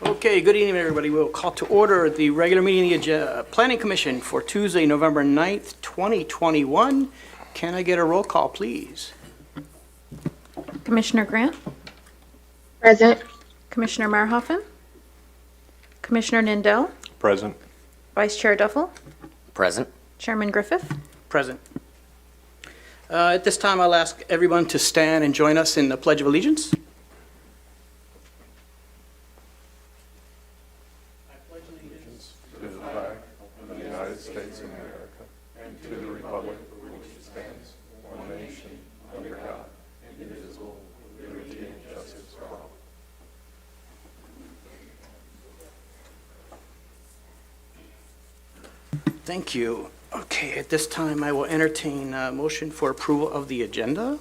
Okay, good evening, everybody. We'll call to order the regular meeting of the Planning Commission for Tuesday, November 9th, 2021. Can I get a roll call, please? Commissioner Grant, Present. Commissioner Marhoffen, Commissioner Nindell, Present. Vice Chair Duffel, Present. Chairman Griffith. Present. At this time, I'll ask everyone to stand and join us in the Pledge of Allegiance. To the flag of the United States of America and to the republic for which it stands, one nation, under God, indivisible, with liberty and justice for all. Thank you. Okay, at this time, I will entertain a motion for approval of the agenda.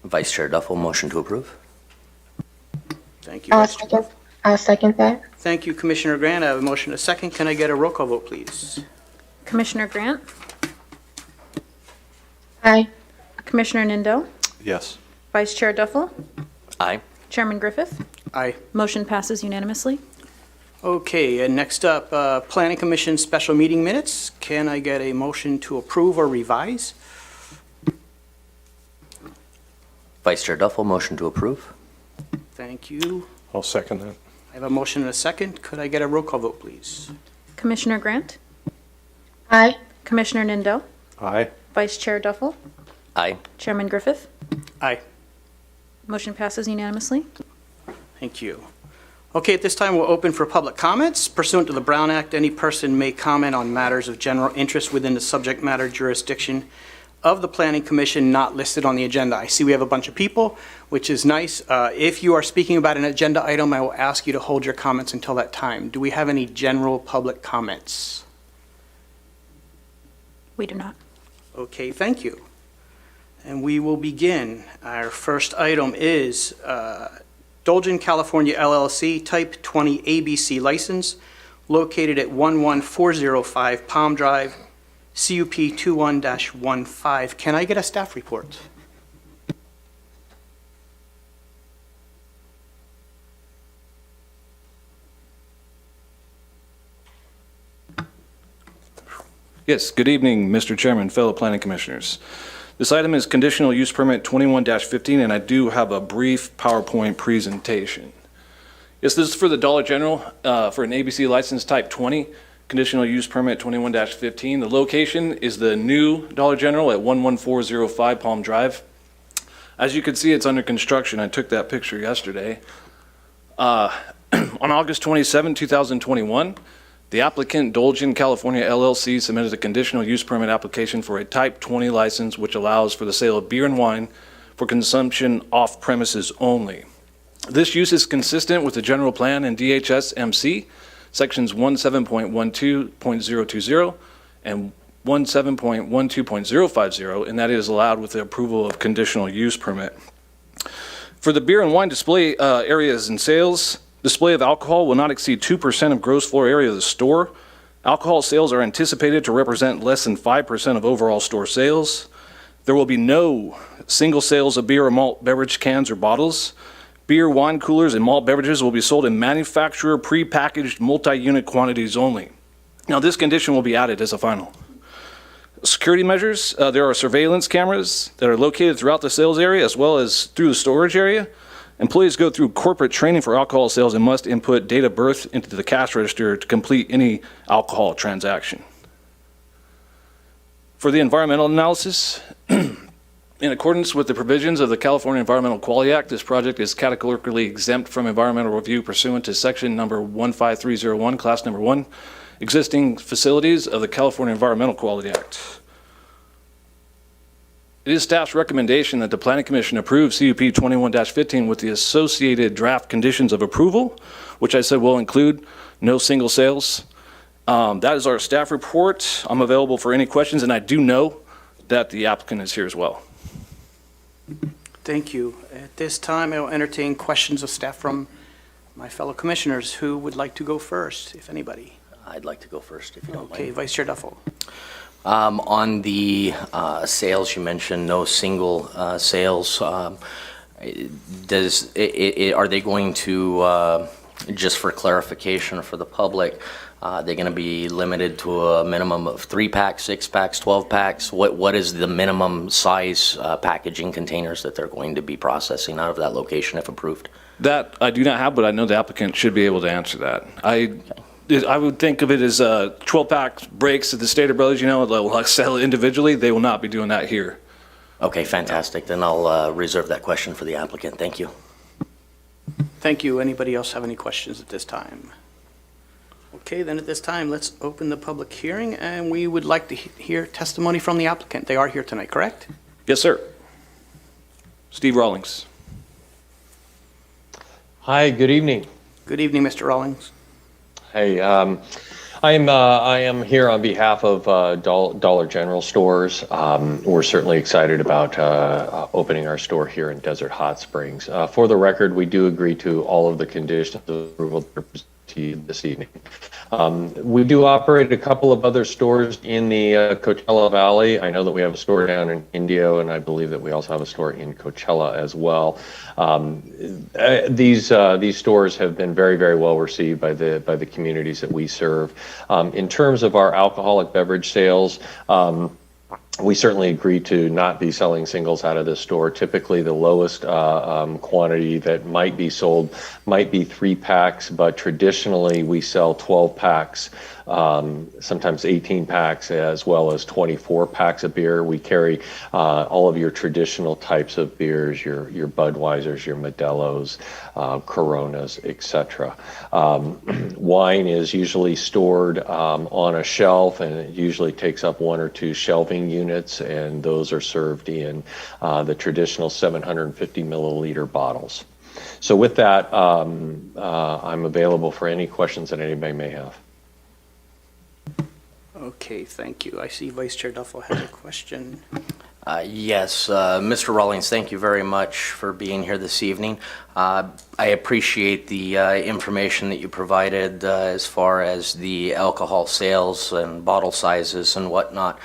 Vice Chair Duffel, motion to approve. Thank you. I'll second that. Thank you, Commissioner Grant. I have a motion and a second. Can I get a roll call vote, please? Commissioner Grant, Aye. Commissioner Nindell, Yes. Vice Chair Duffel, Aye. Chairman Griffith. Aye. Motion passes unanimously. Okay, and next up, Planning Commission special meeting minutes. Can I get a motion to approve or revise? Vice Chair Duffel, motion to approve. Thank you. I'll second that. I have a motion and a second. Could I get a roll call vote, please? Commissioner Grant, Aye. Commissioner Nindell, Aye. Vice Chair Duffel, Aye. Chairman Griffith. Aye. Motion passes unanimously. Thank you. Okay, at this time, we'll open for public comments. Pursuant to the Brown Act, any person may comment on matters of general interest within the subject matter jurisdiction of the Planning Commission not listed on the agenda. I see we have a bunch of people, which is nice. If you are speaking about an agenda item, I will ask you to hold your comments until that time. Do we have any general public comments? We do not. Okay, thank you. And we will begin. Our first item is Dillon, California LLC, Type 20 ABC license, located at 11405 Palm Drive, CUP 21-15. Can I get a staff report? Yes, good evening, Mr. Chairman, fellow planning commissioners. This item is conditional use permit 21-15, and I do have a brief PowerPoint presentation. Yes, this is for the Dollar General for an ABC license type 20, conditional use permit 21-15. The location is the new Dollar General at 11405 Palm Drive. As you can see, it's under construction. I took that picture yesterday. On August 27, 2021, the applicant, Dillon, California LLC, submitted a conditional use permit application for a Type 20 license, which allows for the sale of beer and wine for consumption off premises only. This use is consistent with the general plan and DHS MC, sections 17.12.020 and 17.12.050, and that is allowed with the approval of conditional use permit. For the beer and wine display areas and sales, display of alcohol will not exceed 2% of gross floor area of the store. Alcohol sales are anticipated to represent less than 5% of overall store sales. There will be no single sales of beer or malt beverage cans or bottles. Beer, wine coolers, and malt beverages will be sold in manufacturer pre-packaged multi-unit quantities only. Now, this condition will be added as a final. Security measures, there are surveillance cameras that are located throughout the sales area as well as through the storage area. Employees go through corporate training for alcohol sales and must input date of birth into the cash register to complete any alcohol transaction. For the environmental analysis, in accordance with the provisions of the California Environmental Quality Act, this project is categorically exempt from environmental review pursuant to section number 15301, class number 1, existing facilities of the California Environmental Quality Act. It is staff's recommendation that the Planning Commission approve CUP 21-15 with the associated draft conditions of approval, which I said will include no single sales. That is our staff report. I'm available for any questions, and I do know that the applicant is here as well. Thank you. At this time, I will entertain questions of staff from my fellow commissioners. Who would like to go first, if anybody? I'd like to go first, if you don't Okay, mind. Vice Chair Duffel. On the sales, you mentioned no single sales. Are they going to Just for clarification for the public, they're going to be limited to a minimum of 3-packs, 6-packs, 12-packs? What is the minimum size packaging containers that they're going to be processing out of that location if approved? That I do not have, but I know the applicant should be able to answer that. I would think of it as 12-pack breaks at the Stater Brothers, they'll sell it individually. They will not be doing that here. Okay, fantastic. Then I'll reserve that question for the applicant. Thank you. Thank you. Anybody else have any questions at this time? Okay, then at this time, let's open the public hearing, and we would like to hear testimony from the applicant. They are here tonight, correct? Yes, sir. Steve Rawlings. Hi, good evening. Good evening, Mr. Rawlings. Hey, I am here on behalf of Dollar General stores. We're certainly excited about opening our store here in Desert Hot Springs. For the record, we do agree to all of the conditions of approval that are presented to you this evening. We do operate a couple of other stores in the Coachella Valley. I know that we have a store down in Indio, and I believe that we also have a store in Coachella as well. These stores have been very, very well received by the communities that we serve. In terms of our alcoholic beverage sales, we certainly agree to not be selling singles out of this store. Typically, the lowest quantity that might be sold might be 3-packs, but traditionally we sell 12-packs, sometimes 18-packs, as well as 24-packs of beer. We carry all of your traditional types of beers, your Budweisers, your Modelo's, Coronas, etc. Wine is usually stored on a shelf, and it usually takes up 1 or 2 shelving units, and those are served in the traditional 750 milliliter bottles. So with that, I'm available for any questions that anybody may have. Okay, thank you. I see Vice Chair Duffel has a question. Yes, Mr. Rawlings, thank you very much for being here this evening. I appreciate the information that you provided as far as the alcohol sales and bottle sizes and whatnot.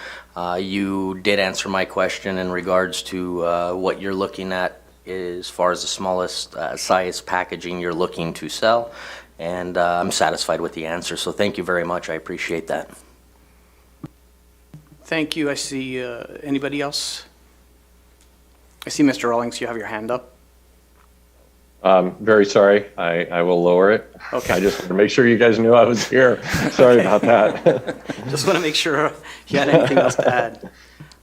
You did answer my question in regards to what you're looking at as far as the smallest size packaging you're looking to sell, and I'm satisfied with the answer, so thank you very much. I appreciate that. Thank you. I see, anybody else? I see, Mr. Rawlings, you have your hand up. Very sorry. I will lower it. Okay. I just wanted to make sure you guys knew I was here. Sorry about that. Just want to make sure you had anything else to add.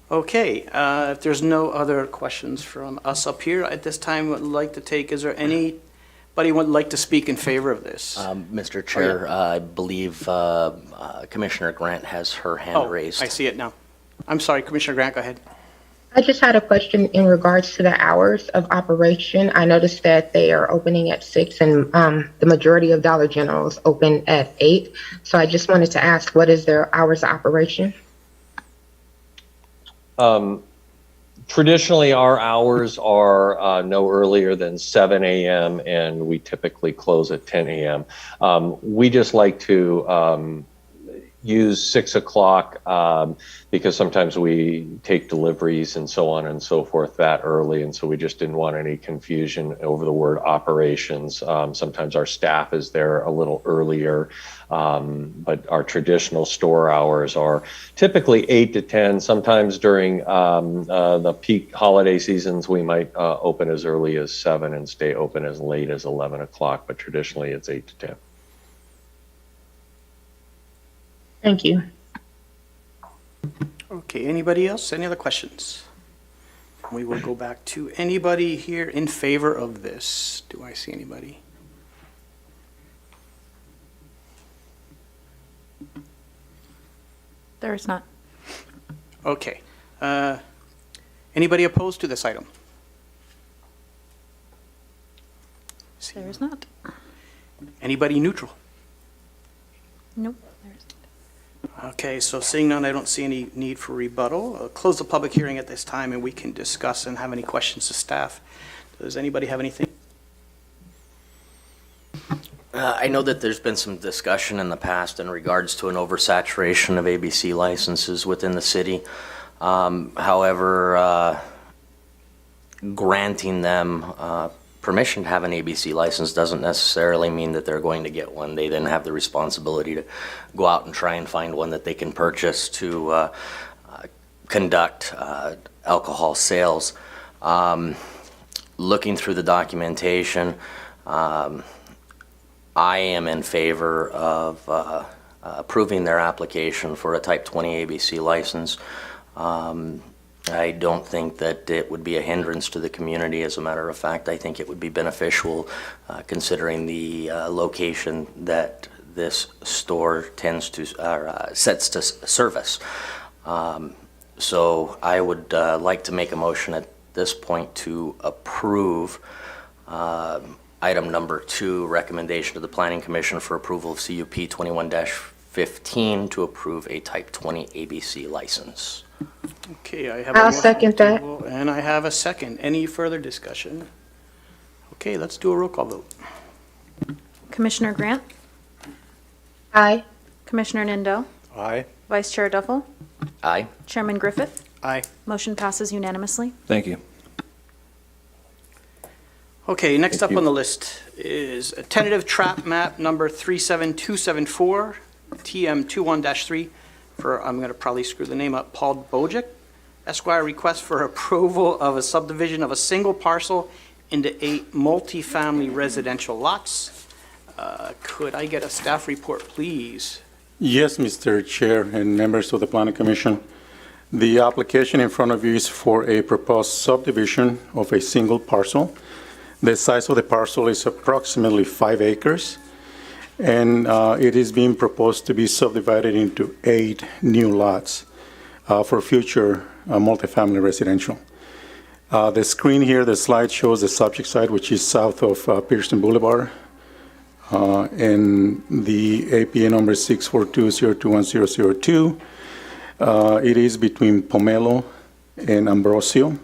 Okay, if there's no other questions from us up here at this time, I'd like to take, is there anybody would like to speak in favor of this? Mr. Chair, I believe Commissioner Grant has her hand raised. I see it now. I'm sorry, Commissioner Grant, go ahead. I just had a question in regards to the hours of operation. I noticed that they are opening at 6 and the majority of Dollar Generals open at 8. So I just wanted to ask, what is their hours of operation? Traditionally, our hours are no earlier than 7 a.m. and we typically close at 10 a.m. We just like to use 6 o'clock because sometimes we take deliveries and so on and so forth that early, and so we just didn't want any confusion over the word operations. Sometimes our staff is there a little earlier, but our traditional store hours are typically 8 to 10. Sometimes during the peak holiday seasons, we might open as early as 7 and stay open as late as 11 o'clock, but traditionally it's 8 to 10. Thank you. Okay, anybody else? Any other questions? We will go back to anybody here in favor of this. Do I see anybody? There is not. Okay. Anybody opposed to this item? There is not. Anybody neutral? Nope. There is not. Okay, so seeing none, I don't see any need for rebuttal. I'll close the public hearing at this time, and we can discuss and have any questions to staff. Does anybody have anything? I know that there's been some discussion in the past in regards to an oversaturation of ABC licenses within the city. However, granting them permission to have an ABC license doesn't necessarily mean that they're going to get one. They then have the responsibility to go out and try and find one that they can purchase to conduct alcohol sales. Looking through the documentation, I am in favor of approving their application for a Type 20 ABC license. I don't think that it would be a hindrance to the community. As a matter of fact, I think it would be beneficial considering the location that this store tends to, sets to service. So I would like to make a motion at this point to approve item number 2, recommendation to the Planning Commission for approval of CUP 21-15 to approve a Type 20 ABC license. Okay, I have a I'll motion second that. and I have a second. Any further discussion? Okay, let's do a roll call vote. Commissioner Grant? Aye. Commissioner Nindell? Aye. Vice Chair Duffel? Aye. Chairman Griffith? Aye. Motion passes unanimously. Thank you. Okay, next Thank up you. on the list is a tentative trap map number 37274, TM21-3, for, I'm going to probably screw the name up, Paul Bojic, Esquire, request for approval of a subdivision of a single parcel into 8 multifamily residential lots. Could I get a staff report, please? Yes, Mr. Chair and members of the Planning Commission. The application in front of you is for a proposed subdivision of a single parcel. The size of the parcel is approximately 5 acres, and it is being proposed to be subdivided into 8 new lots for future multifamily residential. The screen here, the slide shows the subject site, which is south of Pearson Boulevard, and the APA number 642021002. It is between Pomelo and Ambrosio.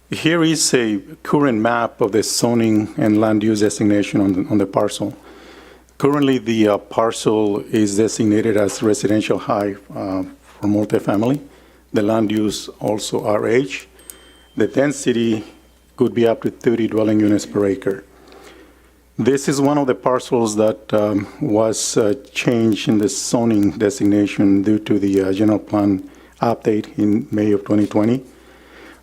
Here is a current map of the zoning and land use designation on the parcel. Currently, the parcel is designated as residential high for multifamily. The land use also RH. The density could be up to 30 dwelling units per acre. This is one of the parcels that was changed in the zoning designation due to the general plan update in May of 2020.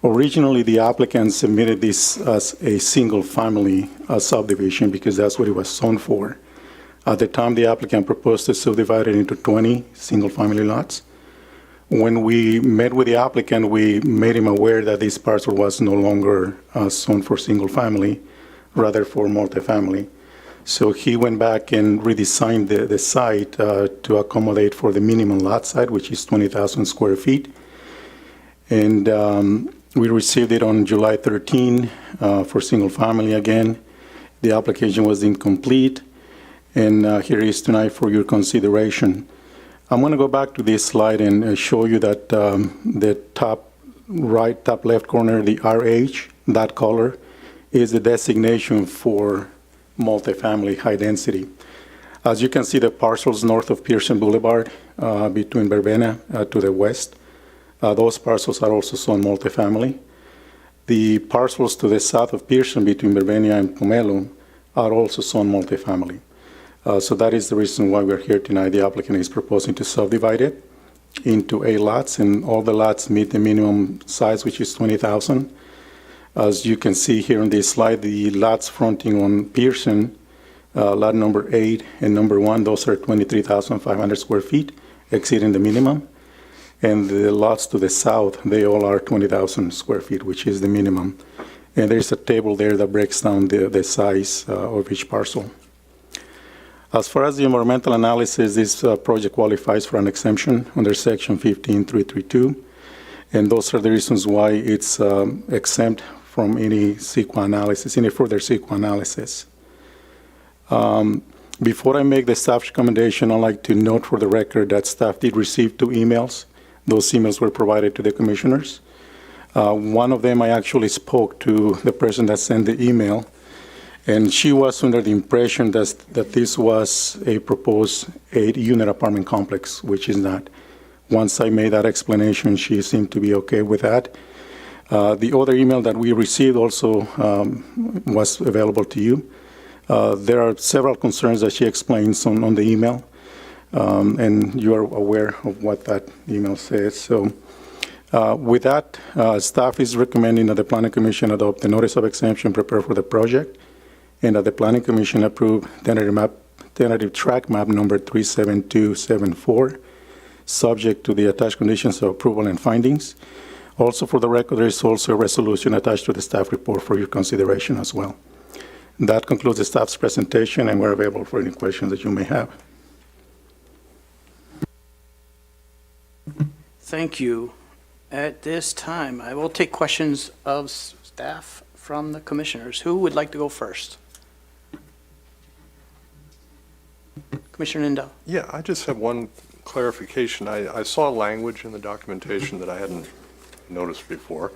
Originally, the applicant submitted this as a single-family subdivision because that's what it was zoned for. At the time, the applicant proposed to subdivide it into 20 single-family lots. When we met with the applicant, we made him aware that this parcel was no longer zoned for single-family, rather for multifamily. So he went back and redesigned the site to accommodate for the minimum lot size, which is 20,000 square feet. And we received it on July 13 for single family again. The application was incomplete, and here it is tonight for your consideration. I'm going to go back to this slide and show you that the top right, top left corner, the RH, that color, is the designation for multifamily high density. As you can see, the parcels north of Pearson Boulevard between Verbena to the west, those parcels are also zoned multifamily. The parcels to the south of Pearson between Verbena and Pomelo are also zoned multifamily. So that is the reason why we're here tonight. The applicant is proposing to subdivide it into 8 lots, and all the lots meet the minimum size, which is 20,000. As you can see here on this slide, the lots fronting on Pearson, lot number 8 and number 1, those are 23,500 square feet, exceeding the minimum. And the lots to the south, they all are 20,000 square feet, which is the minimum. And there's a table there that breaks down the size of each parcel. As far as the environmental analysis, this project qualifies for an exemption under Section 15332. And those are the reasons why it's exempt from any CEQA analysis, any further CEQA analysis. Before I make the staff recommendation, I'd like to note for the record that staff did receive 2 emails. Those emails were provided to the commissioners. One of them, I actually spoke to the person that sent the email, and she was under the impression that this was a proposed 8-unit apartment complex, which is not. Once I made that explanation, she seemed to be okay with that. The other email that we received also was available to you. There are several concerns that she explains on the email, and you are aware of what that email says. So with that, staff is recommending that the Planning Commission adopt the notice of exemption prepared for the project, and that the Planning Commission approve tentative tract map number 37274, subject to the attached conditions of approval and findings. Also, for the record, there is also a resolution attached to the staff report for your consideration as well. That concludes the staff's presentation, and we're available for any questions that you may have. Thank you. At this time, I will take questions of staff from the commissioners. Who would like to go first? Commissioner Nindal. Yeah, I just have one clarification. I saw language in the documentation that I hadn't noticed before.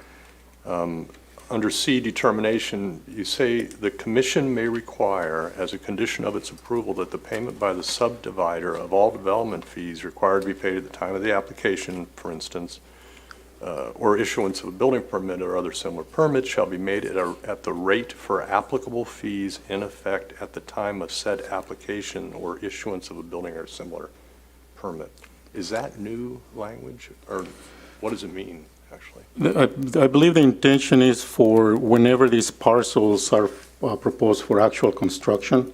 Under C, determination, you say the commission may require, as a condition of its approval, that the payment by the subdivider of all development fees required to be paid at the time of the application, for instance, or issuance of a building permit or other similar permit shall be made at the rate for applicable fees in effect at the time of said application or issuance of a building or similar permit. Is that new language, or what does it mean, actually? I believe the intention is for whenever these parcels are proposed for actual construction,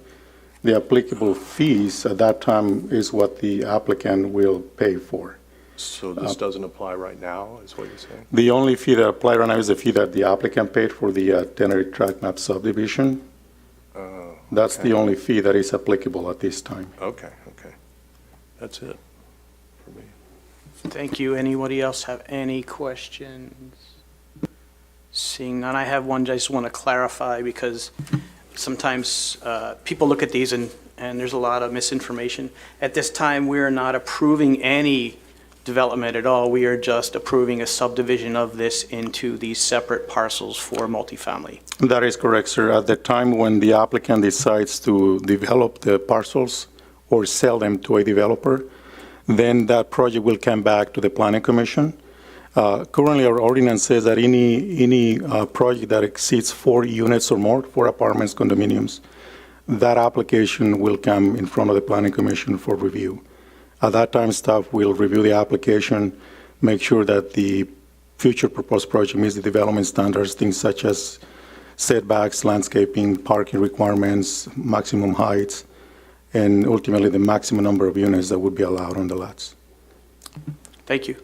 the applicable fees at that time is what the applicant will pay for. So this doesn't apply right now, is what you're saying? The only fee that applies right now is the fee that the applicant paid for the tentative tract map subdivision. That's the only fee that is applicable at this time. Okay. That's it for me. Thank you. Anybody else have any questions? Seeing none, I have one. I just want to clarify because sometimes people look at these and there's a lot of misinformation. At this time, we're not approving any development at all. We are just approving a subdivision of this into these separate parcels for multifamily. That is correct, sir. At the time when the applicant decides to develop the parcels or sell them to a developer, then that project will come back to the Planning Commission. Currently, our ordinance says that any project that exceeds 4 units or more, 4 apartments, condominiums, that application will come in front of the Planning Commission for review. At that time, staff will review the application, make sure that the future proposed project meets the development standards, things such as setbacks, landscaping, parking requirements, maximum heights, and ultimately the maximum number of units that would be allowed on the lots. Thank you.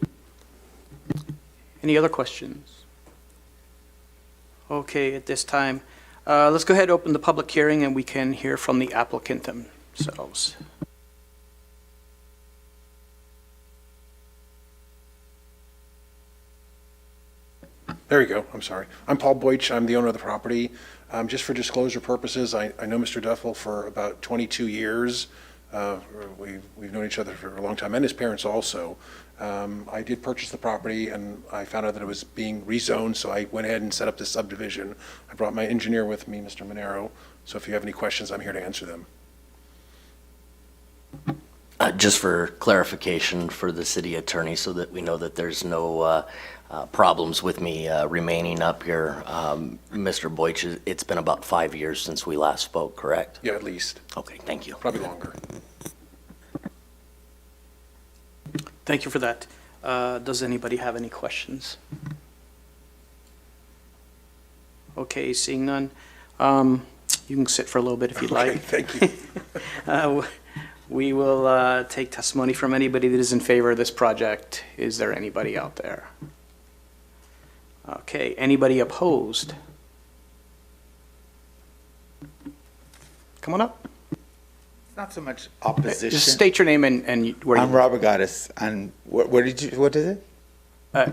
Any other questions? Okay, at this time, let's go ahead and open the public hearing and we can hear from the applicant themselves. There you go. I'm sorry. I'm Paul Bojic. I'm the owner of the property. Just for disclosure purposes, I know Mr. Duffel for about 22 years. We've known each other for a long time, and his parents also. I did purchase the property, and I found out that it was being rezoned, so I went ahead and set up this subdivision. I brought my engineer with me, Mr. Monero, so if you have any questions, I'm here to answer them. Just for clarification for the city attorney so that we know that there's no problems with me remaining up here. Mr. Bojic, it's been about 5 years since we last spoke, correct? Yeah, at least. Okay, thank you. Probably longer. Thank you for that. Does anybody have any questions? Okay, seeing none. You can sit for a little bit if you'd Okay, like. thank you. We will take testimony from anybody that is in favor of this project. Is there anybody out there? Okay, anybody opposed? Come on up. Not so much opposition. Just state your name and where you I'm live. Robert Gaddis, and what is it?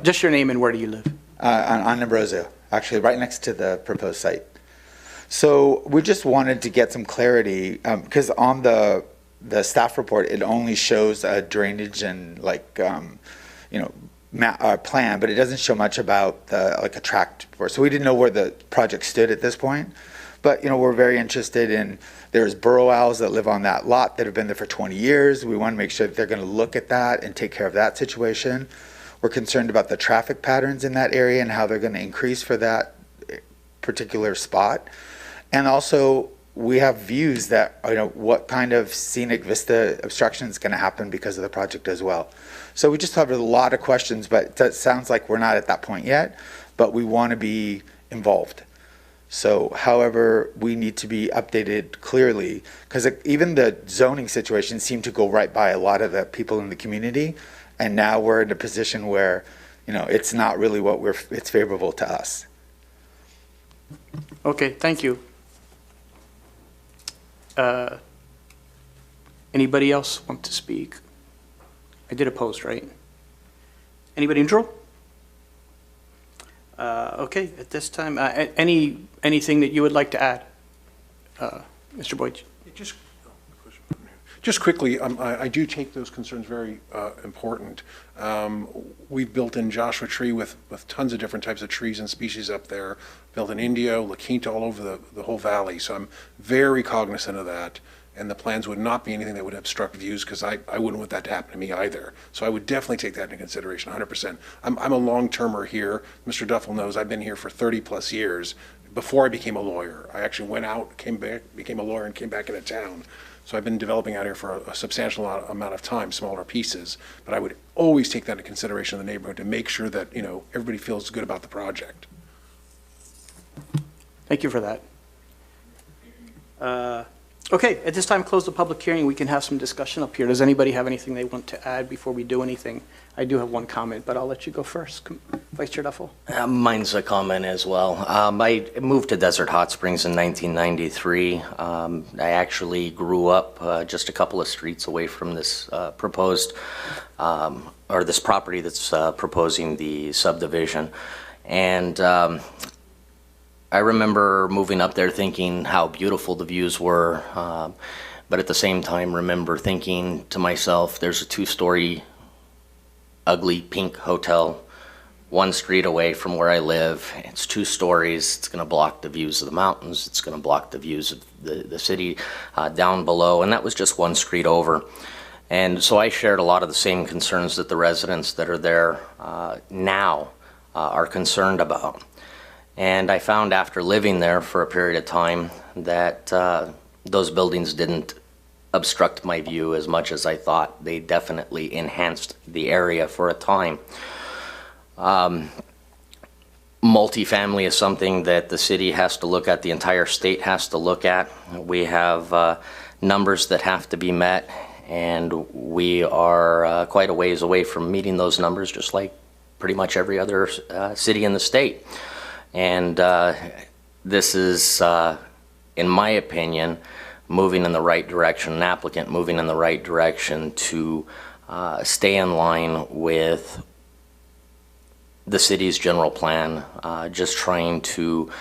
Just your name and where do you live? On Ambrosio, actually right next to the proposed site. So we just wanted to get some clarity, because on the staff report, it only shows a drainage and plan, but it doesn't show much about a tract report. So we didn't know where the project stood at this point. But, we're very interested in, there's burrow owls that live on that lot that have been there for 20 years. We want to make sure that they're going to look at that and take care of that situation. We're concerned about the traffic patterns in that area and how they're going to increase for that particular spot. And also, we have views that, what kind of scenic vista obstruction is going to happen because of the project as well. So we just have a lot of questions, but it sounds like we're not at that point yet, but we want to be involved. So, however, we need to be updated clearly, because even the zoning situation seemed to go right by a lot of the people in the community, and now we're in a position where, it's not really it's favorable to us. Okay, thank you. Anybody else want to speak? I did a post, right? Anybody neutral? Okay, at this time, anything that you would like to add? Mr. Bojic? Just quickly, I do take those concerns very important. We've built in Joshua Tree with tons of different types of trees and species up there, built in Indio, La Quinta, all over the whole valley. So I'm very cognizant of that. And the plans would not be anything that would obstruct views, because I wouldn't want that to happen to me either. So I would definitely take that into consideration, 100%. I'm a long-termer here. Mr. Duffel knows I've been here for 30-plus years. Before I became a lawyer, I actually went out, came back, became a lawyer, and came back into town. So I've been developing out here for a substantial amount of time, smaller pieces. But I would always take that into consideration in the neighborhood to make sure that, everybody feels good about the project. Thank you for that. Okay, at this time, close the public hearing. We can have some discussion up here. Does anybody have anything they want to add before we do anything? I do have one comment, but I'll let you go first. Vice Chair Duffel. Mine's a comment as well. I moved to Desert Hot Springs in 1993. I actually grew up just a couple of streets away from this proposed, or this property that's proposing the subdivision. And I remember moving up there thinking how beautiful the views were, but at the same time remember thinking to myself, there's a 2-story ugly pink hotel 1 street away from where I live. It's 2 stories. It's going to block the views of the mountains. It's going to block the views of the city down below, and that was just 1 street over. And so I shared a lot of the same concerns that the residents that are there now are concerned about. And I found after living there for a period of time that those buildings didn't obstruct my view as much as I thought. They definitely enhanced the area for a time. Multifamily is something that the city has to look at, the entire state has to look at. We have numbers that have to be met, and we are quite a ways away from meeting those numbers, just like pretty much every other city in the state. And this is, in my opinion, moving in the right direction, an applicant moving in the right direction to stay in line with the city's general plan, just trying to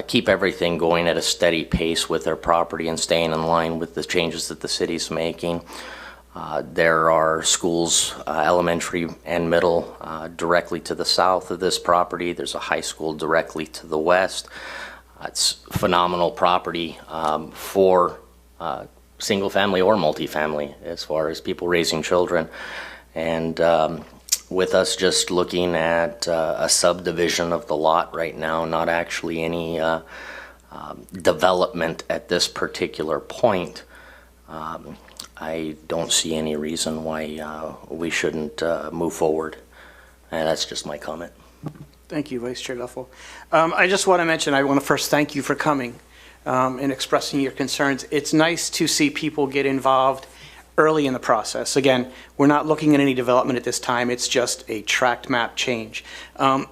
keep everything going at a steady pace with their property and staying in line with the changes that the city's making. There are schools, elementary and middle, directly to the south of this property. There's a high school directly to the west. It's phenomenal property for single family or multifamily as far as people raising children. And with us just looking at a subdivision of the lot right now, not actually any development at this particular point, I don't see any reason why we shouldn't move forward. And that's just my comment. Thank you, Vice Chair Duffel. I just want to mention, I want to first thank you for coming and expressing your concerns. It's nice to see people get involved early in the process. Again, we're not looking at any development at this time. It's just a tract map change. And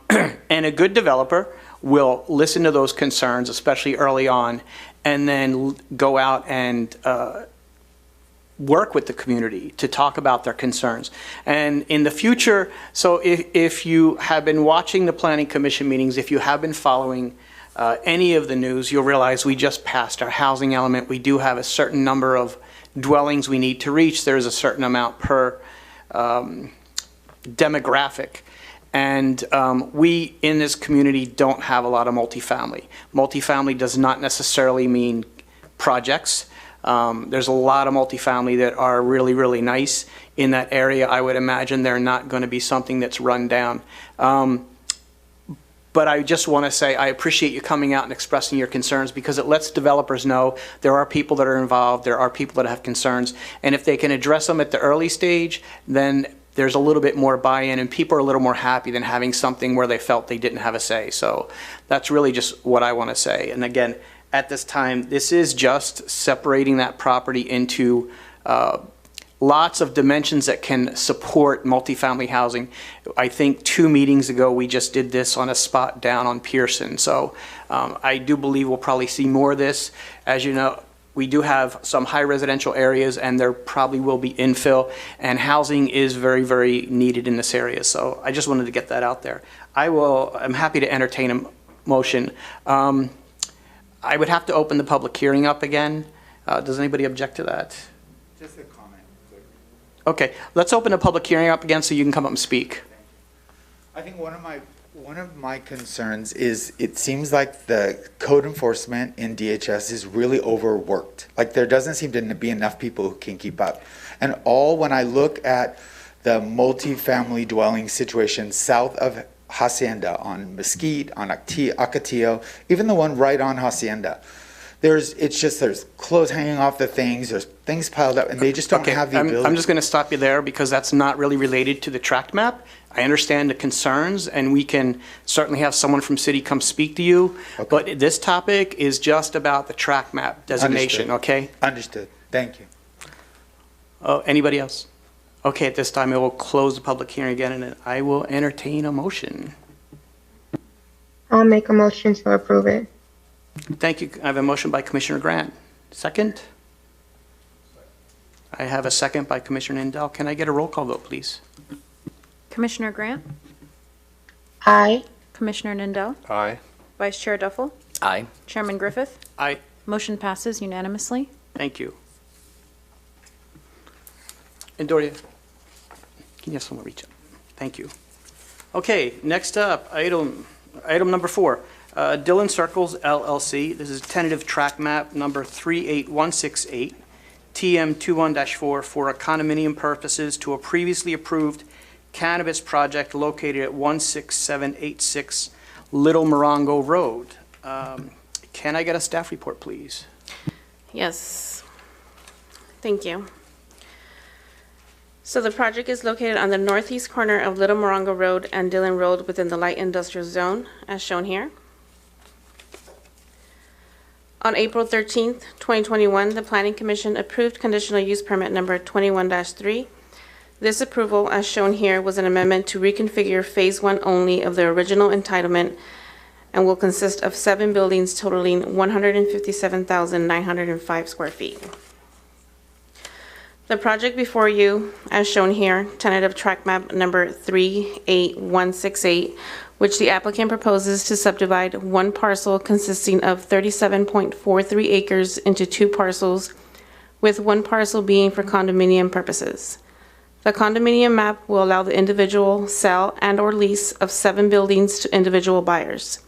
a good developer will listen to those concerns, especially early on, and then go out and work with the community to talk about their concerns. And in the future, so if you have been watching the Planning Commission meetings, if you have been following any of the news, you'll realize we just passed our housing element. We do have a certain number of dwellings we need to reach. There's a certain amount per demographic. And we in this community don't have a lot of multifamily. Multifamily does not necessarily mean projects. There's a lot of multifamily that are really, really nice, in that area, I would imagine they're not going to be something that's run down. But I just want to say I appreciate you coming out and expressing your concerns, because it lets developers know there are people that are involved, there are people that have concerns, and if they can address them at the early stage, then there's a little bit more buy-in, and people are a little more happy than having something where they felt they didn't have a say. So that's really just what I want to say. And again, at this time, this is just separating that property into lots of dimensions that can support multifamily housing. I think 2 meetings ago, we just did this on a spot down on Pearson. So I do believe we'll probably see more of this. As you know, we do have some high residential areas, and there probably will be infill, and housing is very, very needed in this area. So I just wanted to get that out there. I'm happy to entertain a motion. I would have to open the public hearing up again. Does anybody object to that? Just a comment. Okay, let's open the public hearing up again so you can come up and speak. I think one of my concerns is it seems like the code enforcement in DHS is really overworked. Like there doesn't seem to be enough people who can keep up. And when I look at the multifamily dwelling situation south of Hacienda, on Mesquite, on Acatillo, even the one right on Hacienda, there's clothes hanging off the things, there's things piled up, and they just don't have the ability. I'm just going to stop you there, because that's not really related to the tract map. I understand the concerns, and we can certainly have someone from city come speak to you. Okay. But this topic is just about the tract map designation, okay? Understood. Thank you. Anybody else? Okay, at this time, I will close the public hearing again, and I will entertain a motion. I'll make a motion to approve it. Thank you. I have a motion by Commissioner Grant. Second? I have a second by Commissioner Nindell. Can I get a roll call vote, please? Commissioner Grant? Aye. Commissioner Nindell? Aye. Vice Chair Duffel? Aye. Chairman Griffith? Aye. Motion passes unanimously. Thank you. And Doria, can you have someone reach up? Thank you. Okay, next up, item number 4. Dillon Circles LLC. This is tentative tract map number 38168, TM21-4 for a condominium purposes to a previously approved cannabis project located at 16786 Little Morongo Road. Can I get a staff report, please? Yes. Thank you. So the project is located on the northeast corner of Little Morongo Road and Dillon Road within the light industrial zone, as shown here. On April 13th, 2021, the Planning Commission approved conditional use permit number 21-3. This approval, as shown here, was an amendment to reconfigure Phase 1 only of the original entitlement and will consist of 7 buildings totaling 157,905 square feet. The project before you, as shown here, tentative tract map number 38168, which the applicant proposes to subdivide one parcel consisting of 37.43 acres into 2 parcels, with one parcel being for condominium purposes. The condominium map will allow the individual sale and/or lease of 7 buildings to individual buyers.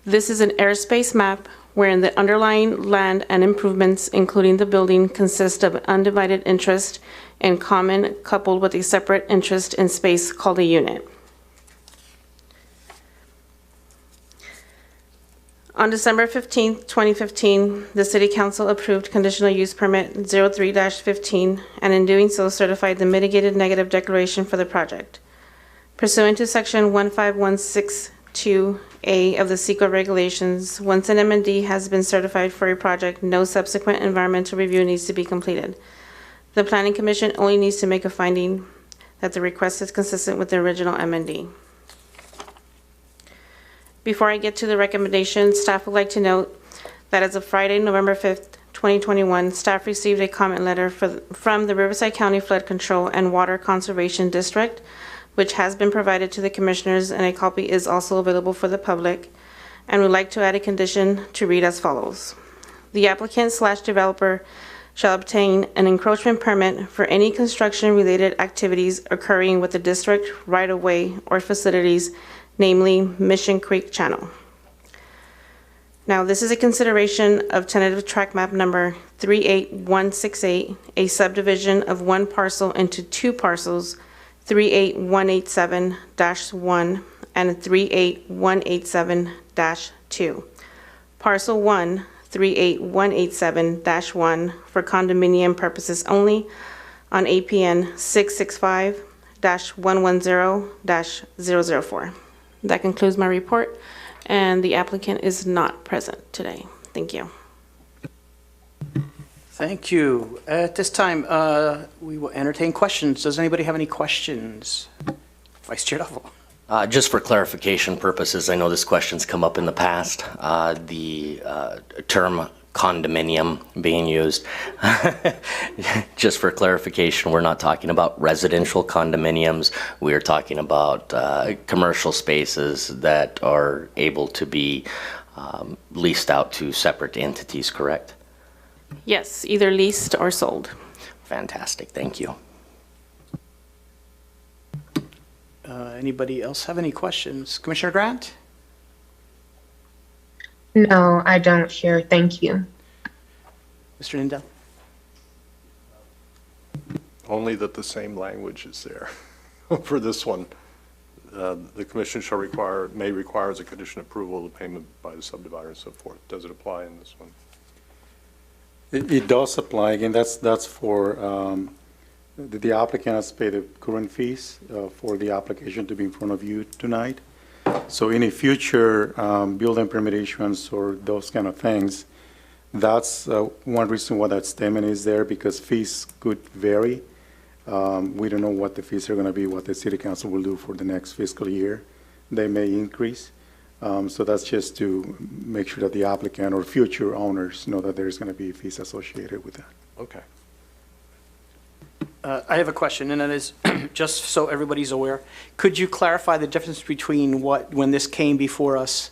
This is an airspace map wherein the underlying land and improvements, including the building, consist of undivided interest in common coupled with a separate interest in space called a unit. On December 15, 2015, the City Council approved conditional use permit 03-15, and in doing so certified the mitigated negative declaration for the project. Pursuant to Section 15162A of the CEQA regulations, once an M&D has been certified for a project, no subsequent environmental review needs to be completed. The Planning Commission only needs to make a finding that the request is consistent with the original M&D. Before I get to the recommendation, staff would like to note that as of Friday, November 5th, 2021, staff received a comment letter from the Riverside County Flood Control and Water Conservation District, which has been provided to the commissioners, and a copy is also available for the public, and would like to add a condition to read as follows. The applicant/developer shall obtain an encroachment permit for any construction-related activities occurring with the district right-of-way or facilities, namely Mission Creek Channel. Now, this is a consideration of tentative tract map number 38168, a subdivision of one parcel into two parcels, 38187-1 and 38187-2. Parcel 1, 38187-1 for condominium purposes only on APN 665-110-004. That concludes my report, and the applicant is not present today. Thank you. Thank you. At this time, we will entertain questions. Does anybody have any questions? Vice Chair Duffel. Just for clarification purposes, I know this question's come up in the past, the term condominium being used. Just for clarification, we're not talking about residential condominiums. We are talking about commercial spaces that are able to be leased out to separate entities, correct? Yes, either leased or sold. Fantastic, thank you. Anybody else have any questions? Commissioner Grant? No, I don't share. Thank you. Mr. Nindel? Only that the same language is there for this one. The commission may require as a condition approval of payment by the subdivider and so forth. Does it apply in this one? It does apply. Again, that's for the applicant has to pay the current fees for the application to be in front of you tonight. So any future building permit issuance or those kind of things, that's one reason why that statement is there, because fees could vary. We don't know what the fees are going to be, what the city council will do for the next fiscal year. They may increase. So that's just to make sure that the applicant or future owners know that there's going to be fees associated with that. Okay. I have a question, and that is, just so everybody's aware, could you clarify the difference between when this came before us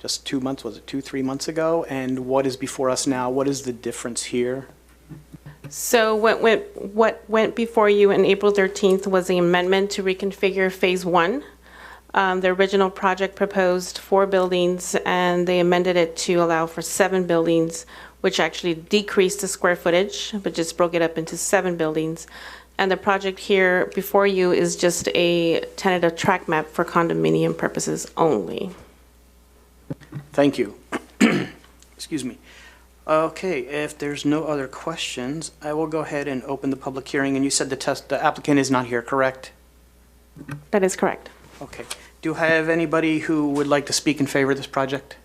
just 2 months, was it 3 months ago, and what is before us now? What is the difference here? So what went before you on April 13th was the amendment to reconfigure Phase 1. The original project proposed 4 buildings, and they amended it to allow for 7 buildings, which actually decreased the square footage, but just broke it up into 7 buildings. And the project here before you is just a tentative tract map for condominium purposes only. Thank you. Excuse me. Okay, if there's no other questions, I will go ahead and open the public hearing. And you said the applicant is not here, correct? That is correct. Okay. Do I have anybody who would like to speak in favor of this project?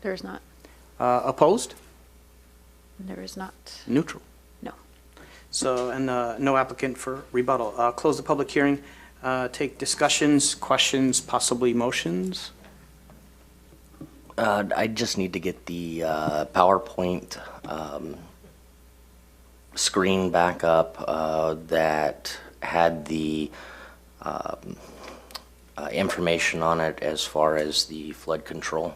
There is not. Opposed? There is not. Neutral? No. So, and no applicant for rebuttal. Close the public hearing. Take discussions, questions, possibly motions. I just need to get the PowerPoint screen back up that had the information on it as far as the flood control.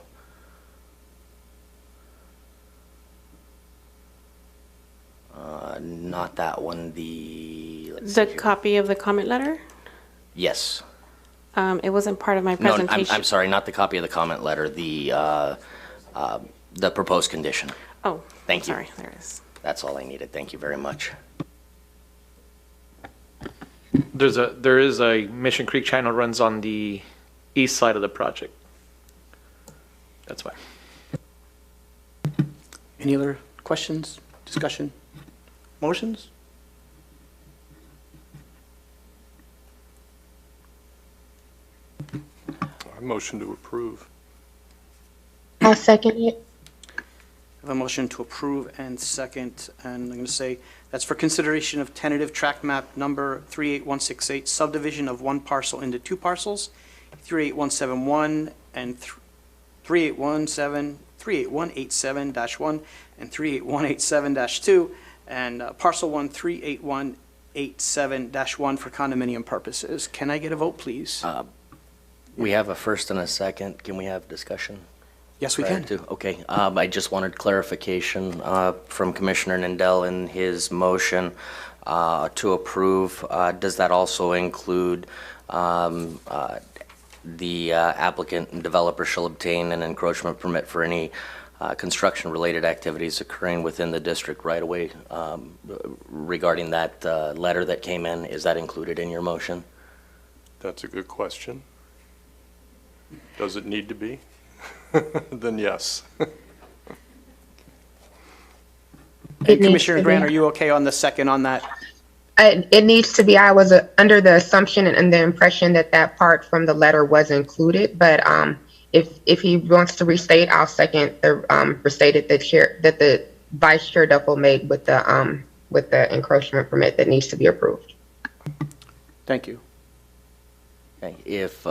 Not that one, let's see The here. copy of the comment letter? Yes. It wasn't part of my No, presentation. I'm sorry, not the copy of the comment letter, the proposed condition. Oh, Thank you. sorry, there it is. That's all I needed. Thank you very much. There is a Mission Creek channel runs on the east side of the project. That's why. Any other questions, discussion, motions? I motion to approve. I'll second it. I have a motion to approve and second, and I'm going to say that's for consideration of tentative tract map number 38168, subdivision of one parcel into 2 parcels, 38171 and 38187-1 and 38187-2, and parcel 1 38187-1 for condominium purposes. Can I get a vote, please? We have a first and a second. Can we have discussion? Yes, we prior can. to? Okay. I just wanted clarification from Commissioner Nindel in his motion to approve. Does that also include the applicant and developer shall obtain an encroachment permit for any construction-related activities occurring within the district right away. Regarding that letter that came in, is that included in your motion? That's a good question. Does it need to be? Then yes. It needs Commissioner to Grant, be. are you okay on the second on that? It needs to be. I was under the assumption and the impression that that part from the letter was included, but if he wants to restate, I'll second the restated that the Vice Chair Duffel made with the encroachment permit that needs to be approved. Thank you. Okay, if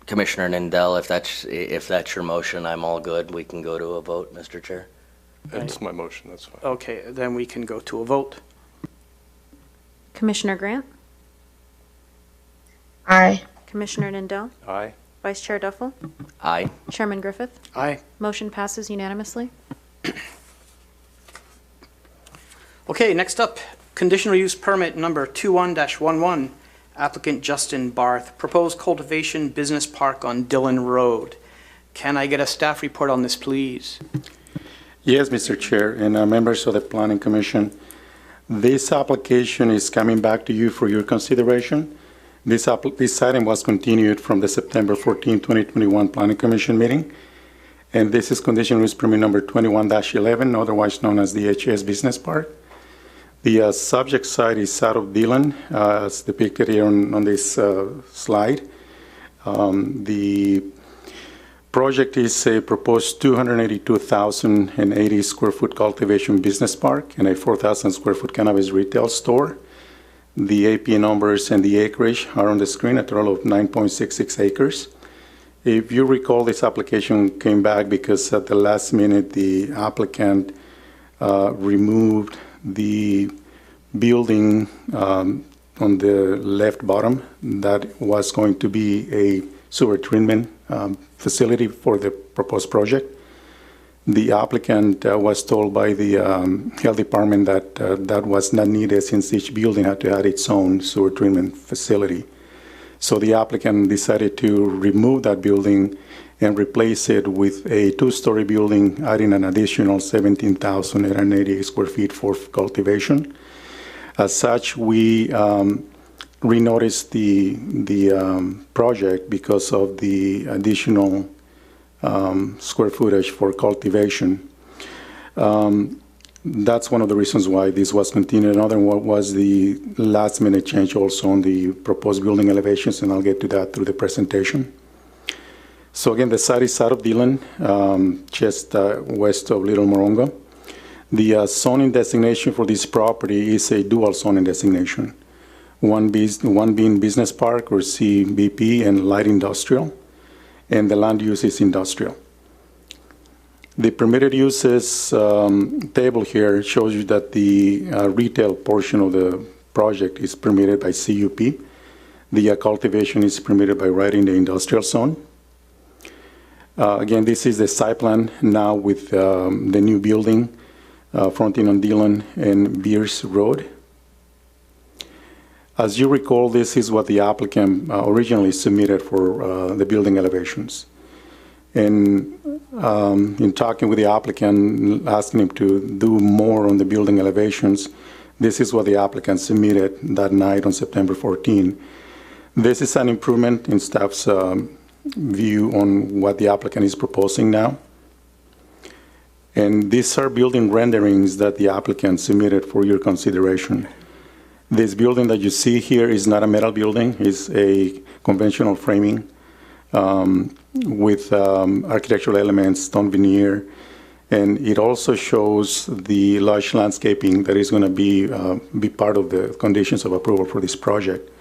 Commissioner Nindell, if that's your motion, I'm all good. We can go to a vote, Mr. Chair. That's my motion, that's fine. Okay, then we can go to a vote. Commissioner Grant? Aye. Commissioner Nindell? Aye. Vice Chair Duffel? Aye. Chairman Griffith? Aye. Motion passes unanimously. Okay, next up, conditional use permit number 21-11, applicant Justin Barth, proposed cultivation business park on Dillon Road. Can I get a staff report on this, please? Yes, Mr. Chair, and members of the Planning Commission. This application is coming back to you for your consideration. This item was continued from the September 14, 2021 Planning Commission meeting. And this is conditional use permit number 21-11, otherwise known as the HS Business Park. The subject site is south of Dillon, as depicted here on this slide. The project is a proposed 282,080 square foot cultivation business park and a 4,000 square foot cannabis retail store. The AP numbers and the acreage are on the screen, a total of 9.66 acres. If you recall, this application came back because at the last minute, the applicant removed the building on the left bottom that was going to be a sewer treatment facility for the proposed project. The applicant was told by the health department that that was not needed since each building had to have its own sewer treatment facility. So the applicant decided to remove that building and replace it with a two-story building, adding an additional 17,888 square feet for cultivation. As such, we renoticed the project because of the additional square footage for cultivation. That's one of the reasons why this was continued. Another one was the last minute change also on the proposed building elevations, and I'll get to that through the presentation. So again, the site is south of Dillon, just west of Little Morongo. The zoning designation for this property is a dual zoning designation. One being business park or CBP and light industrial, and the land use is industrial. The permitted uses table here shows you that the retail portion of the project is permitted by CUP. The cultivation is permitted by right in the industrial zone. Again, this is the site plan now with the new building fronting on Dillon and Beers Road. As you recall, this is what the applicant originally submitted for the building elevations. And in talking with the applicant, asking him to do more on the building elevations, this is what the applicant submitted that night on September 14. This is an improvement in staff's view on what the applicant is proposing now. And these are building renderings that the applicant submitted for your consideration. This building that you see here is not a metal building, it's a conventional framing with architectural elements, stone veneer, and it also shows the large landscaping that is going to be part of the conditions of approval for this project.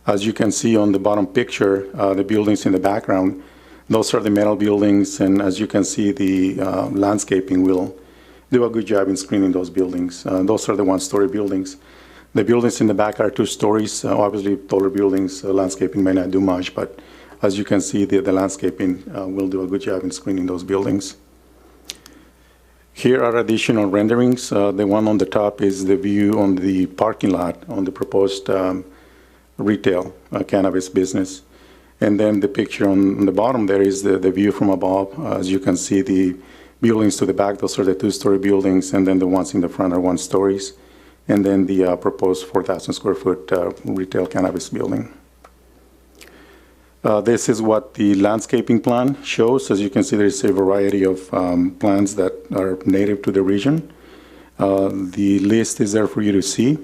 As you can see on the bottom picture, the buildings in the background, those are the metal buildings, and as you can see, the landscaping will do a good job in screening those buildings. Those are the one-story buildings. The buildings in the back are 2 stories. Obviously, taller buildings, landscaping may not do much, but as you can see, the landscaping will do a good job in screening those buildings. Here are additional renderings. The one on the top is the view on the parking lot on the proposed retail cannabis business. And then the picture on the bottom there is the view from above. As you can see, the buildings to the back, those are the two-story buildings, and then the ones in the front are one stories. And then the proposed 4,000 square foot retail cannabis building. This is what the landscaping plan shows. As you can see, there's a variety of plants that are native to the region. The list is there for you to see.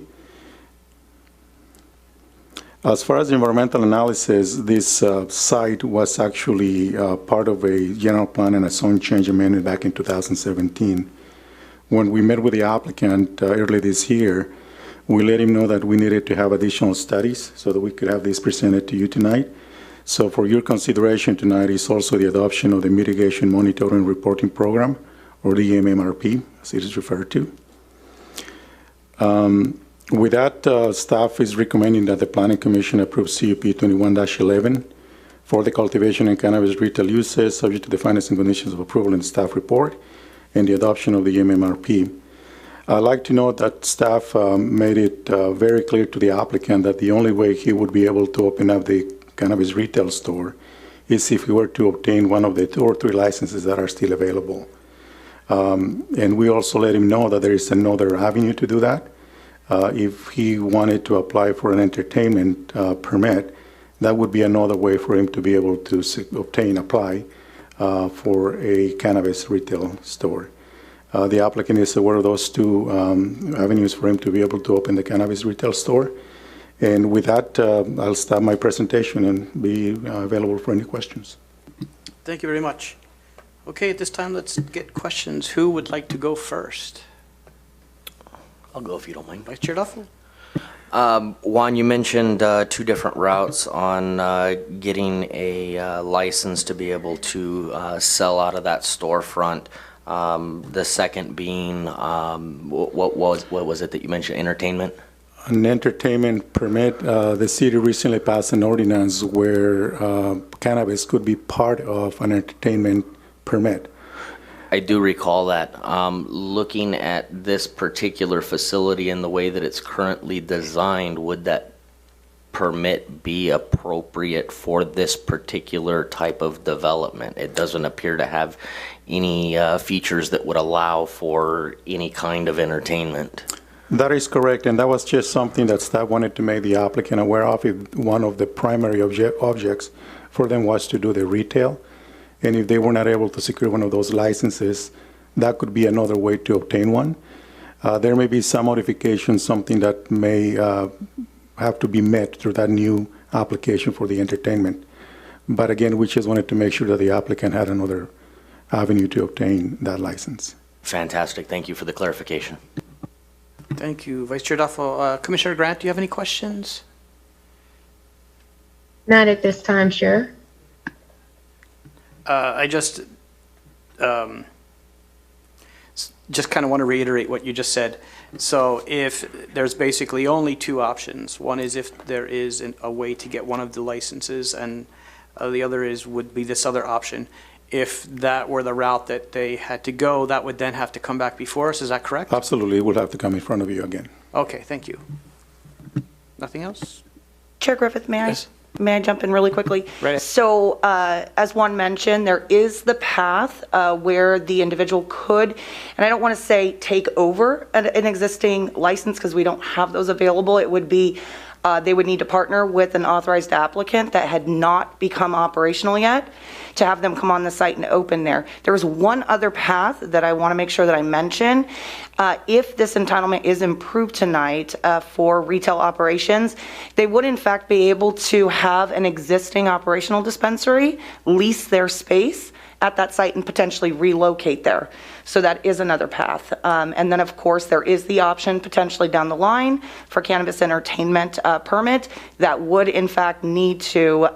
As far as environmental analysis, this site was actually part of a general plan and a zone change amendment back in 2017. When we met with the applicant early this year, we let him know that we needed to have additional studies so that we could have this presented to you tonight. So for your consideration tonight is also the adoption of the Mitigation Monitoring Reporting Program, or the MMRP, as it is referred to. With that, staff is recommending that the Planning Commission approve CUP 21-11 for the cultivation and cannabis retail uses, subject to the findings and conditions of approval in the staff report and the adoption of the MMRP. I'd like to note that staff made it very clear to the applicant that the only way he would be able to open up the cannabis retail store is if he were to obtain one of the 2 or 3 licenses that are still available. And we also let him know that there is another avenue to do that. If he wanted to apply for an entertainment permit, that would be another way for him to be able to apply for a cannabis retail store. The applicant is aware of those 2 avenues for him to be able to open the cannabis retail store. And with that, I'll stop my presentation and be available for any questions. Thank you very much. Okay, at this time, let's get questions. Who would like to go first? I'll go if you don't mind. Vice Chair Duffel? Juan, you mentioned 2 different routes on getting a license to be able to sell out of that storefront. The second being, what was it that you mentioned, entertainment? An entertainment permit, the city recently passed an ordinance where cannabis could be part of an entertainment permit. I do recall that. Looking at this particular facility and the way that it's currently designed, would that permit be appropriate for this particular type of development? It doesn't appear to have any features that would allow for any kind of entertainment. That is correct, and that was just something that staff wanted to make the applicant aware of. If one of the primary objects for them was to do the retail, and if they were not able to secure one of those licenses, that could be another way to obtain one. There may be some modifications, something that may have to be met through that new application for the entertainment. But again, we just wanted to make sure that the applicant had another avenue to obtain that license. Fantastic. Thank you for the clarification. Thank you, Vice Chair Duffel. Commissioner Grant, do you have any questions? Not at this time, Chair. I just kind of want to reiterate what you just said. So if there's basically only 2 options, one is if there is a way to get one of the licenses, and the other would be this other option. If that were the route that they had to go, that would then have to come back before us, is that correct? Absolutely, it will have to come in front of you again. Okay, thank you. Nothing else? Chair Griffith, may I? Yes. May I jump in really quickly? Right. So, as Juan mentioned, there is the path where the individual could, and I don't want to say take over an existing license because we don't have those available. It would be, they would need to partner with an authorized applicant that had not become operational yet to have them come on the site and open there. There is one other path that I want to make sure that I mention. If this entitlement is improved tonight for retail operations, they would in fact be able to have an existing operational dispensary, lease their space at that site and potentially relocate there. So that is another path. And then of course there is the option potentially down the line for cannabis entertainment permit that would in fact need to,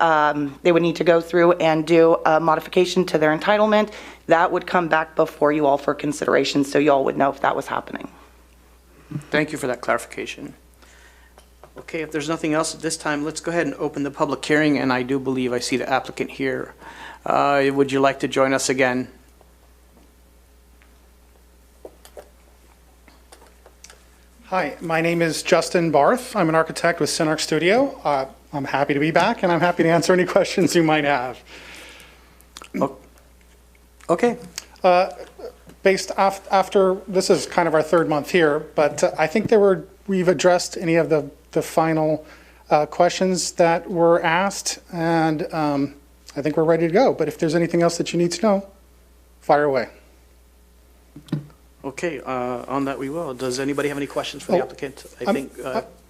they would need to go through and do a modification to their entitlement. That would come back before you all for consideration so you all would know if that was happening. Thank you for that clarification. Okay, if there's nothing else at this time, let's go ahead and open the public hearing, and I do believe I see the applicant here. Would you like to join us again? Hi, my name is Justin Barth. I'm an architect with Synarch Studio. I'm happy to be back, and I'm happy to answer any questions you might have. Okay. After, this is kind of our third month here, but I think we've addressed any of the final questions that were asked, and I think we're ready to go. But if there's anything else that you need to know, fire away. Okay, on that we will. Does anybody have any questions for the applicant?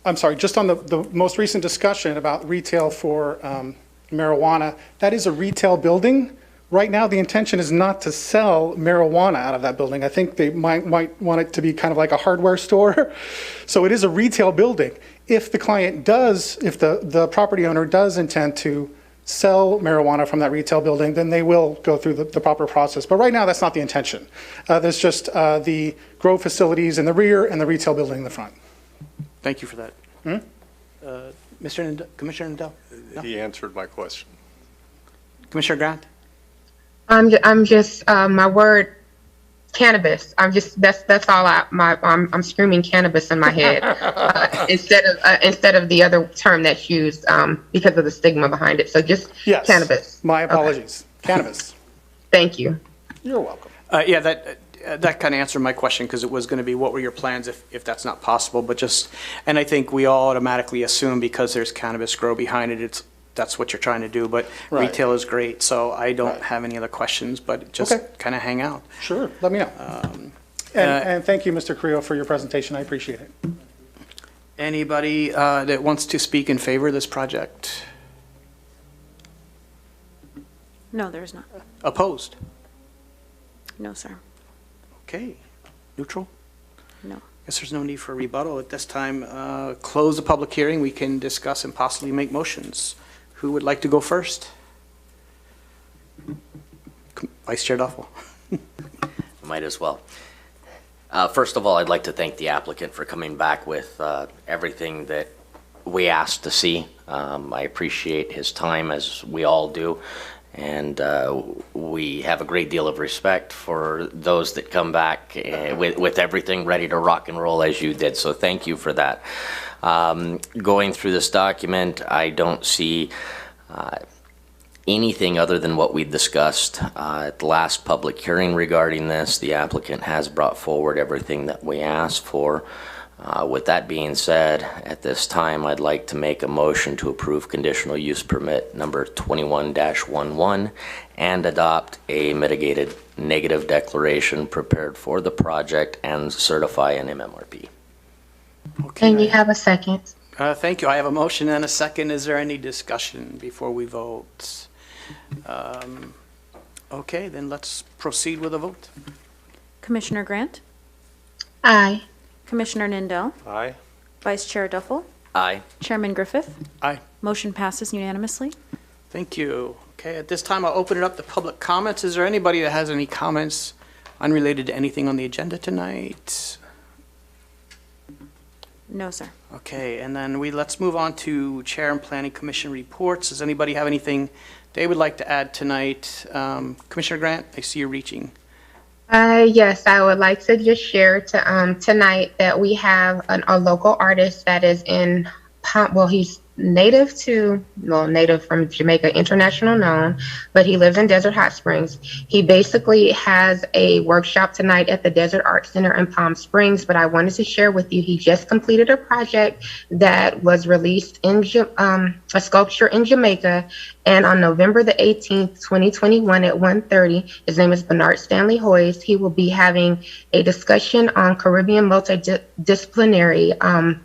I'm sorry, just on the most recent discussion about retail for marijuana, that is a retail building. Right now, the intention is not to sell marijuana out of that building. I think they might want it to be kind of like a hardware store. So it is a retail building. If the client does, if the property owner does intend to sell marijuana from that retail building, then they will go through the proper process. But right now, that's not the intention. There's just the grow facilities in the rear and the retail building in the front. Thank you for that. Commissioner Nindell? No? He answered my question. Commissioner Grant? I'm just, my word, cannabis. That's all I'm screaming cannabis in my head, instead of the other term that's used, because of the stigma behind it. So just Yes. cannabis. My apologies. Okay. Cannabis. Thank you. You're welcome. Yeah, that kind of answered my question, because it was going to be, what were your plans if that's not possible? But and I think we all automatically assume because there's cannabis grow behind it, that's what you're trying to do. But Right. retail is great, so I don't have any other questions, but just Okay. kind of hang out. Sure, let me know. And thank you, Mr. Creel, for your presentation. I appreciate it. Anybody that wants to speak in favor of this project? No, there is not. Opposed? No, sir. Okay. Neutral? No. Guess there's no need for rebuttal at this time. Close the public hearing. We can discuss and possibly make motions. Who would like to go first? Vice Chair Duffel. Might as well. First of all, I'd like to thank the applicant for coming back with everything that we asked to see. I appreciate his time, as we all do, and we have a great deal of respect for those that come back with everything ready to rock and roll as you did, so thank you for that. Going through this document, I don't see anything other than what we discussed at the last public hearing regarding this. The applicant has brought forward everything that we asked for. With that being said, at this time, I'd like to make a motion to approve conditional use permit number 21-11 and adopt a mitigated negative declaration prepared for the project and certify an MMRP. Okay. Can you have a second? Thank you. I have a motion and a second. Is there any discussion before we vote? Okay, then let's proceed with a vote. Commissioner Grant? Aye. Commissioner Nindell? Aye. Vice Chair Duffel? Aye. Chairman Griffith? Aye. Motion passes unanimously. Thank you. Okay, at this time, I'll open it up to public comments. Is there anybody that has any comments unrelated to anything on the agenda tonight? No, sir. Okay, and then let's move on to Chair and Planning Commission reports. Does anybody have anything they would like to add tonight? Commissioner Grant, I see you reaching. Yes, I would like to just share tonight that we have a local artist that is in, he's native from Jamaica, international known, but he lives in Desert Hot Springs. He basically has a workshop tonight at the Desert Art Center in Palm Springs, but I wanted to share with you, he just completed a project that was released in a sculpture in Jamaica, and on November the 18th, 2021 at 1:30, his name is Bernard Stanley Hoyes. He will be having a discussion on Caribbean multidisciplinary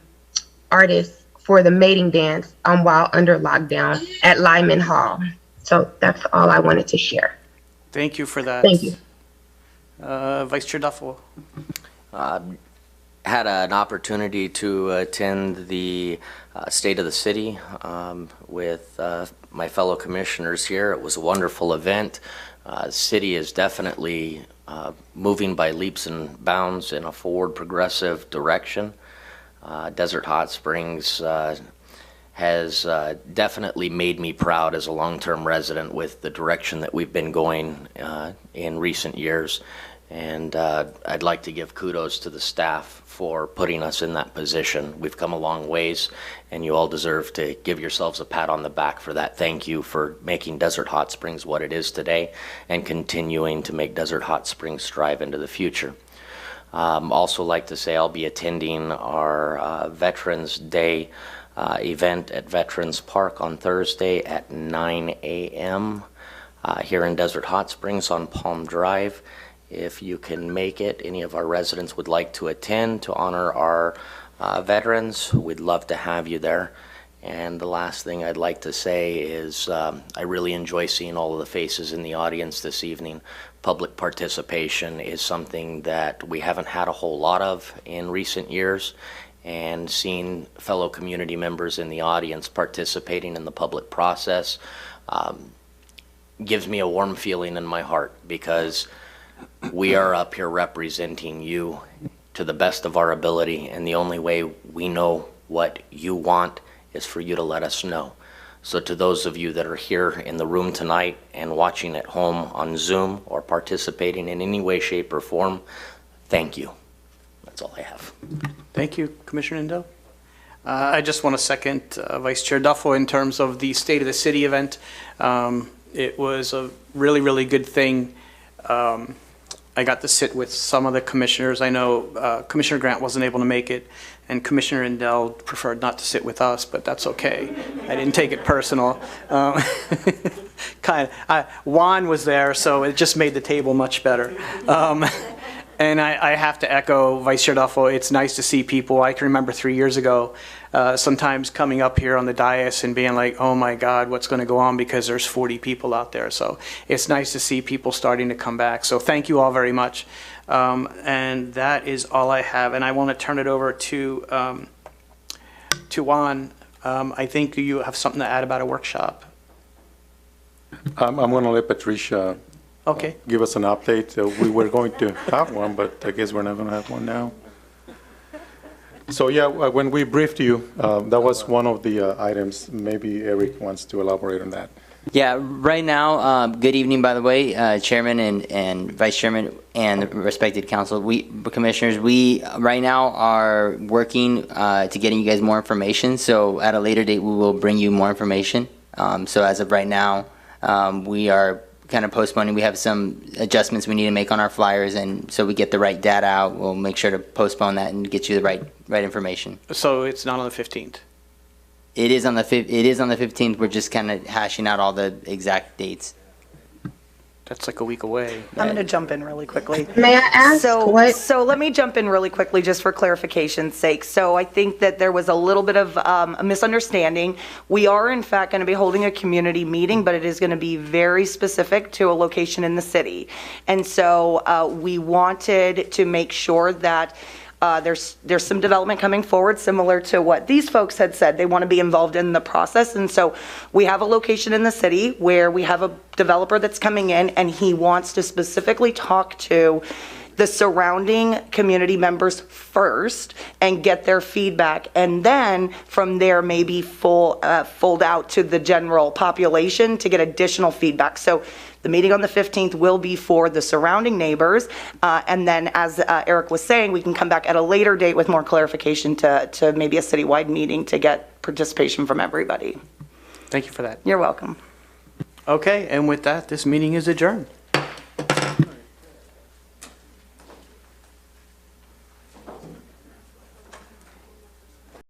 artists for the mating dance while under lockdown at Lyman Hall. So that's all I wanted to share. Thank you for that. Thank you. Vice Chair Duffel. Had an opportunity to attend the State of the City with my fellow commissioners here. It was a wonderful event. The city is definitely moving by leaps and bounds in a forward progressive direction. Desert Hot Springs has definitely made me proud as a long-term resident with the direction that we've been going in recent years. And I'd like to give kudos to the staff for putting us in that position. We've come a long ways, and you all deserve to give yourselves a pat on the back for that. Thank you for making Desert Hot Springs what it is today and continuing to make Desert Hot Springs strive into the future. Also like to say I'll be attending our Veterans Day event at Veterans Park on Thursday at 9 a.m. Here in Desert Hot Springs on Palm Drive. If you can make it, any of our residents would like to attend to honor our veterans, we'd love to have you there. And the last thing I'd like to say is I really enjoy seeing all of the faces in the audience this evening. Public participation is something that we haven't had a whole lot of in recent years, and seeing fellow community members in the audience participating in the public process gives me a warm feeling in my heart, because we are up here representing you to the best of our ability, and the only way we know what you want is for you to let us know. So to those of you that are here in the room tonight and watching at home on Zoom or participating in any way, shape, or form, thank you. That's all I have. Thank you, Commissioner Indo. I just want to second Vice Chair Duffel in terms of the State of the City event. It was a really, really good thing. I got to sit with some of the commissioners. I know Commissioner Grant wasn't able to make it, and Commissioner Indell preferred not to sit with us, but that's okay. I didn't take it personal. Juan was there, so it just made the table much better. And I have to echo Vice Chair Duffel, it's nice to see people. I can remember 3 years ago, sometimes coming up here on the dais and being like, oh my God, what's going to go on, because there's 40 people out there. So it's nice to see people starting to come back. So thank you all very much. And that is all I have. And I want to turn it over to Juan. I think you have something to add about a workshop. I'm going to let Patricia give us an update. We were going to have one, but I guess we're not going to have one now. So yeah, when we briefed you, that was one of the items. Maybe Eric wants to elaborate on that. Yeah, right now, good evening, by the way, Chairman and Vice Chairman and respected council. Commissioners, we right now are working to getting you guys more information. So at a later date, we will bring you more information. So as of right now, we are kind of postponing. We have some adjustments we need to make on our flyers, and so we get the right data out. We'll make sure to postpone that and get you the right information. So it's not on the 15th? It is on the 15th. We're just kind of hashing out all the exact dates. That's like a week away. I'm going to jump in really quickly. May I ask So let me jump in really quickly just for clarification's sake. So I think that there was a little bit of a misunderstanding. We are in fact going to be holding a community meeting, but it is going to be very specific to a location in the city. And so we wanted to make sure that there's some development coming forward similar to what these folks had said. They want to be involved in the process. And so we have a location in the city where we have a developer that's coming in, and he wants to specifically talk to the surrounding community members first and get their feedback. And then from there, maybe fold out to the general population to get additional feedback. So the meeting on the 15th will be for the surrounding neighbors. And then, as Eric was saying, we can come back at a later date with more clarification to maybe a citywide meeting to get participation from everybody. Thank you for that. You're welcome. Okay, and with that, this meeting is adjourned.